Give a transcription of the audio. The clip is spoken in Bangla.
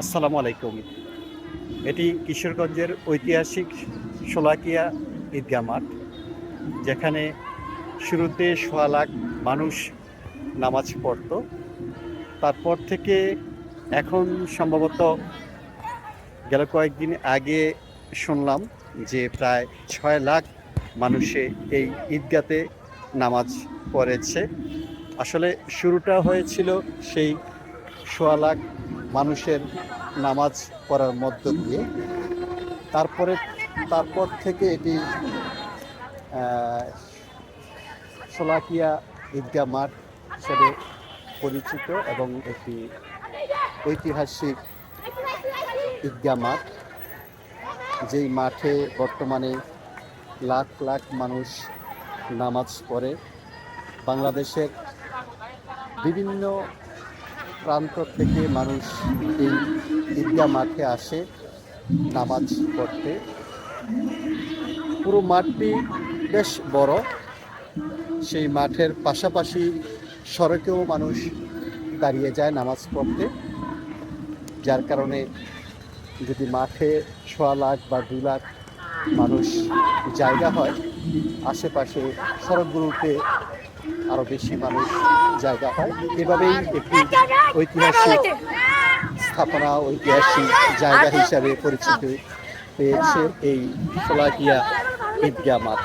আসসালামু আলাইকুম। এটি কিশোরগঞ্জের ঐতিহাসিক শোলাকিয়া ঈদগাহ মাঠ, যেখানে শুরুতে সোয়া লাখ মানুষ নামাজ পড়ত। তারপর থেকে এখন সম্ভবত গেল কয়েকদিন আগে শুনলাম যে প্রায় 6 লাখ মানুষে এই ঈদগাতে নামাজ পড়েছে। আসলে শুরুটা হয়েছিল সেই সোয়া লাখ মানুষের নামাজ পড়ার মধ্য দিয়ে। তারপরে তারপর থেকে এটি শোলাকিয়া ঈদগাহ মাঠ হিসেবে পরিচিত এবং একটি ঐতিহাসিক ঈদগাহ মাঠ, যেই মাঠে বর্তমানে লাখ লাখ মানুষ নামাজ পড়ে। বাংলাদেশের বিভিন্ন প্রান্ত থেকে মানুষ এই ঈদগাহ মাঠে আসে নামাজ পড়তে। পুরো মাঠটি বেশ বড়। সেই মাঠের পাশাপাশি সড়কেও মানুষ দাঁড়িয়ে যায় নামাজ পড়তে, যার কারণে যদি মাঠে 6 লাখ বা 2 লাখ মানুষ জায়গা হয়, আশেপাশে সড়কগুলোতে আরও বেশি মানুষ জায়গা হয়। এভাবেই একটি ঐতিহাসিক স্থাপনা, ঐতিহাসিক জায়গা হিসাবে পরিচিতি পেয়েছে এই শোলাকিয়া ঈদগাহ মাঠ।